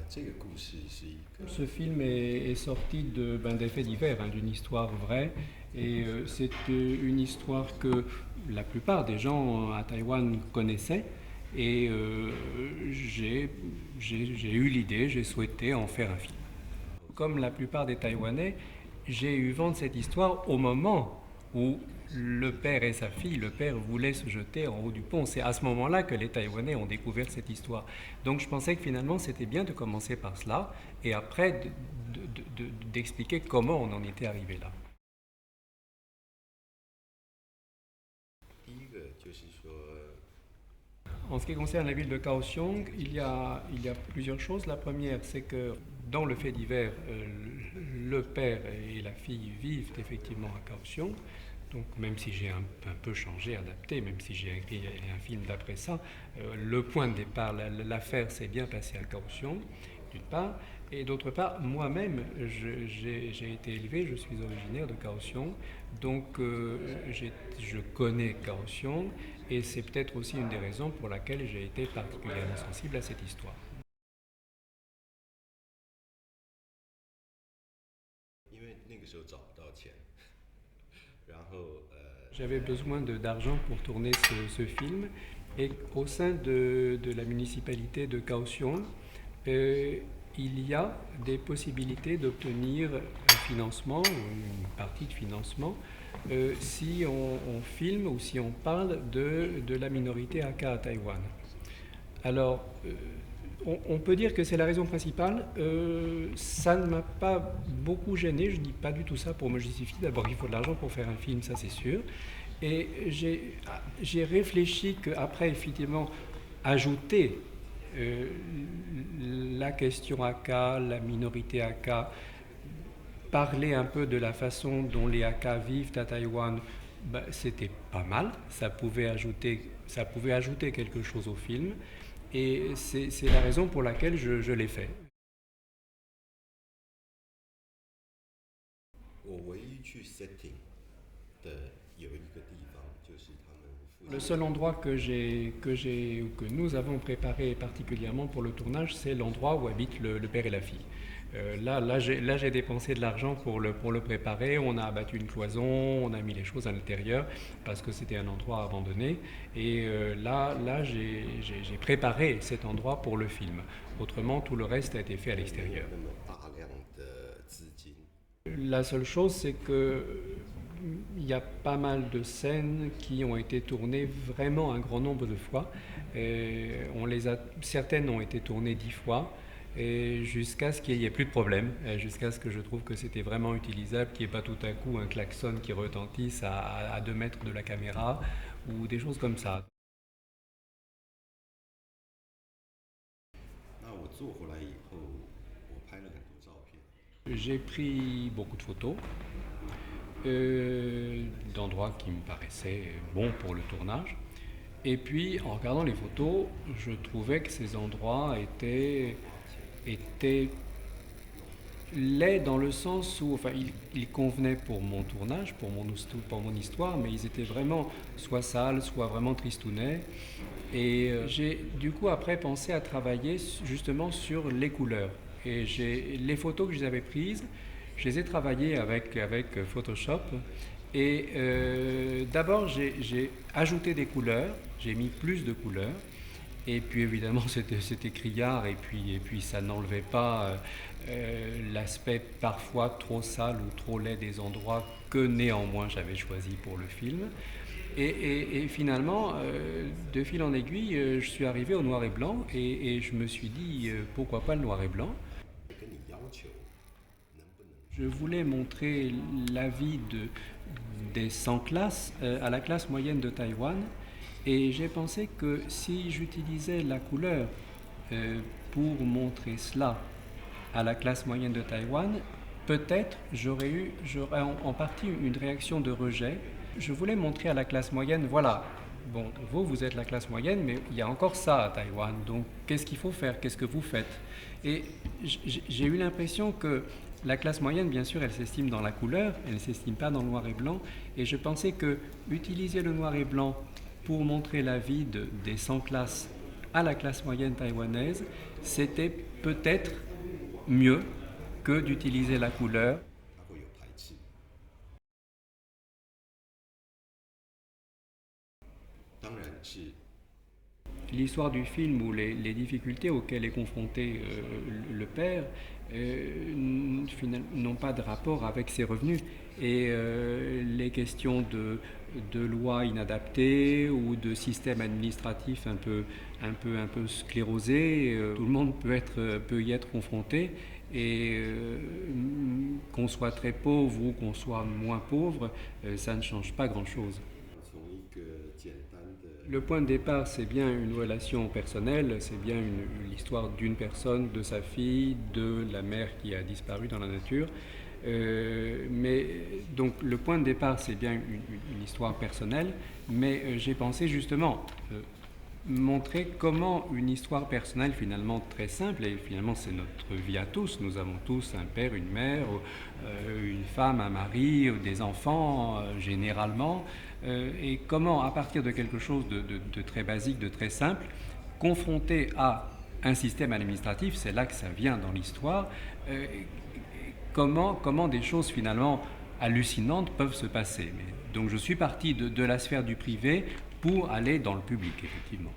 Ce film est sorti des faits divers, d'une histoire vraie. Et c'est une histoire que la plupart des gens à Taïwan connaissaient. Et j'ai eu l'idée, j'ai souhaité en faire un film. Comme la plupart des Taïwanais, j'ai eu vent de cette histoire au moment où le père et sa fille, le père voulait se jeter en haut du pont. C'est à ce moment-là que les Taïwanais ont découvert cette histoire. Donc je pensais que finalement c'était bien de commencer par cela et après d'expliquer comment on en était arrivé là. En ce qui concerne la ville de Kaohsiung, il y a plusieurs choses. La première, c'est que dans le fait divers, le père et la fille vivent effectivement à Kaohsiung. Donc même si j'ai un peu changé, adapté, même si j'ai écrit un film d'après ça, le point de départ, l'affaire s'est bien passée à Kaohsiung, d'une part. Et d'autre part, moi-même, j'ai été élevé, je suis originaire de Kaohsiung, donc je connais Kaohsiung, et c'est peut-être aussi une des raisons pour laquelle j'ai été particulièrement sensible à cette histoire. J'avais besoin d'argent pour tourner ce film, et au sein de la municipalité de Kaohsiung, il y a des possibilités d'obtenir un financement, une partie de financement, si on filme ou si on parle de la minorité Hakka à Taïwan. Alors, on peut dire que c'est la raison principale. Ça ne m'a pas beaucoup gêné, je ne dis pas du tout ça pour me justifier. D'abord, il faut de l'argent pour faire un film, ça c'est sûr. Et j'ai réfléchi qu'après, effectivement, ajouter la question Hakka, la minorité Hakka, parler un peu de la façon dont les Hakka vivent à Taïwan, c'était pas mal. Ça pouvait ajouter quelque chose au film. Et c'est la raison pour laquelle je l'ai fait. Le seul endroit que nous avons préparé particulièrement pour le tournage, c'est l'endroit où habitent le père et la fille. Là j'ai dépensé de l'argent pour le préparer. On a abattu une cloison, on a mis les choses à l'intérieur parce que c'était un endroit abandonné. Et là j'ai préparé cet endroit pour le film. Autrement, tout le reste a été fait à l'extérieur. La seule chose, c'est que il y a pas mal de scènes qui ont été tournées vraiment un grand nombre de fois. Certaines ont été tournées 10 fois, et jusqu'à ce qu'il n'y ait plus de problème, jusqu'à ce que je trouve que c'était vraiment utilisable, qu'il n'y ait pas tout à coup un klaxon qui retentisse à 2 mètres de la caméra, ou des choses comme ça. J'ai pris beaucoup de photos d'endroits qui me paraissaient bons pour le tournage. Et puis, en regardant les photos, je trouvais que ces endroits étaient laids dans le sens où, enfin, ils convenaient pour mon tournage, pour mon histoire, mais ils étaient vraiment soit sales, soit vraiment tristounets. Et j'ai du coup après pensé à travailler justement sur les couleurs. Et les photos que j'avais prises, je les ai travaillées avec Photoshop. Et d'abord, j'ai ajouté des couleurs, j'ai mis plus de couleurs. Et puis évidemment, c'était criard, et puis ça n'enlevait pas l'aspect parfois trop sale ou trop laid des endroits que néanmoins j'avais choisi pour le film. Et finalement, de fil en aiguille, je suis arrivé au noir et blanc, et je me suis dit pourquoi pas le noir et blanc. Je voulais montrer la vie des 100 classes à la classe moyenne de Taïwan, et j'ai pensé que si j'utilisais la couleur pour montrer cela à la classe moyenne de Taïwan, peut-être j'aurais en partie une réaction de rejet. Je voulais montrer à la classe moyenne, voilà, bon, vous êtes la classe moyenne, mais il y a encore ça à Taïwan, donc qu'est-ce qu'il faut faire, qu'est-ce que vous faites? Et j'ai eu l'impression que la classe moyenne, bien sûr, elle s'estime dans la couleur, elle ne s'estime pas dans le noir et blanc, et je pensais que utiliser le noir et blanc pour montrer la vie des 100 classes à la classe moyenne taïwanaise, c'était peut-être mieux que d'utiliser la couleur. L'histoire du film ou les difficultés auxquelles est confronté le père n'ont pas de rapport avec ses revenus. Et les questions de lois inadaptées ou de systèmes administratifs un peu sclérosés, tout le monde peut y être confronté. Et qu'on soit très pauvre ou qu'on soit moins pauvre, ça ne change pas grand-chose. Le point de départ, c'est bien une relation personnelle, c'est bien l'histoire d'une personne, de sa fille, de la mère qui a disparu dans la nature. Mais donc le point de départ, c'est bien une histoire personnelle, mais j'ai pensé justement montrer comment une histoire personnelle finalement très simple, et finalement c'est notre vie à tous, nous avons tous un père, une mère, une femme, un mari, des enfants généralement, et comment à partir de quelque chose de très basique, de très simple, confronté à un système administratif, c'est là que ça vient dans l'histoire, comment des choses finalement hallucinantes peuvent se passer. Donc je suis parti de la sphère du privé pour aller dans le public, effectivement.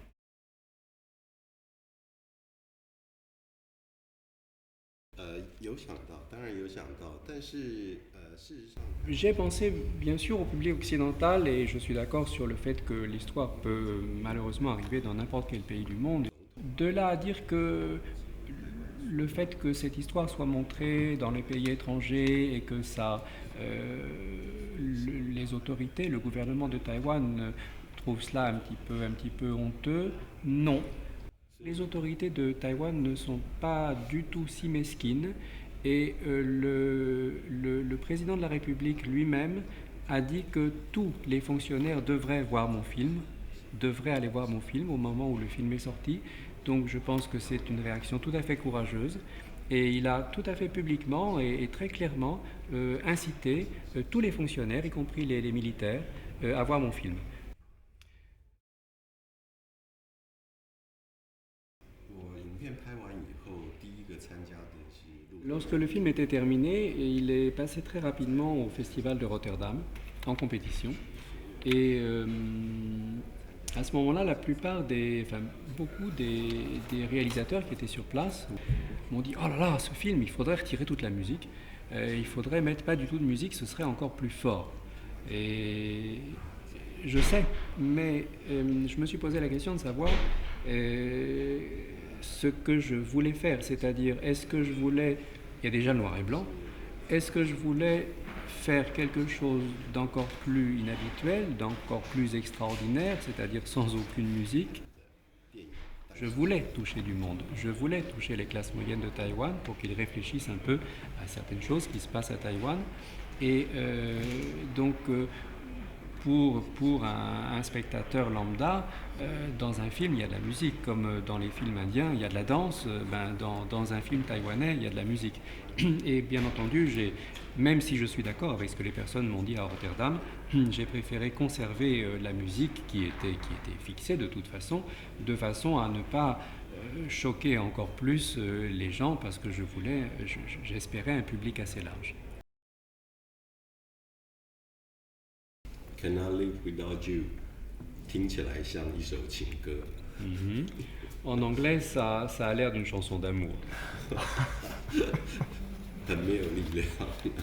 J'ai pensé bien sûr au public occidental et je suis d'accord sur le fait que l'histoire peut malheureusement arriver dans n'importe quel pays du monde. De là à dire que le fait que cette histoire soit montrée dans les pays étrangers et que les autorités, le gouvernement de Taïwan trouvent cela un petit peu honteux, non. Les autorités de Taïwan ne sont pas du tout si mesquines et le président de la République lui-même a dit que tous les fonctionnaires devraient voir mon film, devraient aller voir mon film au moment où le film est sorti. Donc je pense que c'est une réaction tout à fait courageuse et il a tout à fait publiquement et très clairement incité tous les fonctionnaires, y compris les militaires, à voir mon film. Lorsque le film était terminé, il est passé très rapidement au Festival de Rotterdam, en compétition. Et à ce moment-là, beaucoup des réalisateurs qui étaient sur place m'ont dit « Oh là là, ce film, il faudrait retirer toute la musique. Il faudrait mettre pas du tout de musique, ce serait encore plus fort. » Et je sais, mais je me suis posé la question de savoir ce que je voulais faire, c'est-à-dire est-ce que je voulais, il y a déjà le noir et blanc, est-ce que je voulais faire quelque chose d'encore plus inhabituel, d'encore plus extraordinaire, c'est-à-dire sans aucune musique. Je voulais toucher du monde, je voulais toucher les classes moyennes de Taïwan pour qu'ils réfléchissent un peu à certaines choses qui se passent à Taïwan. Et donc pour un spectateur lambda, dans un film, il y a de la musique, comme dans les films indiens, il y a de la danse, dans un film taïwanais, il y a de la musique. Et bien entendu, même si je suis d'accord avec ce que les personnes m'ont dit à Rotterdam, j'ai préféré conserver la musique qui était fixée de toute façon, de façon à ne pas choquer encore plus les gens, parce que j'espérais un public assez large. Cannot live without you 听起来像一首情歌。En anglais, ça a l'air d'une chanson d'amour. 很没有力量。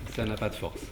Ça n'a pas de force.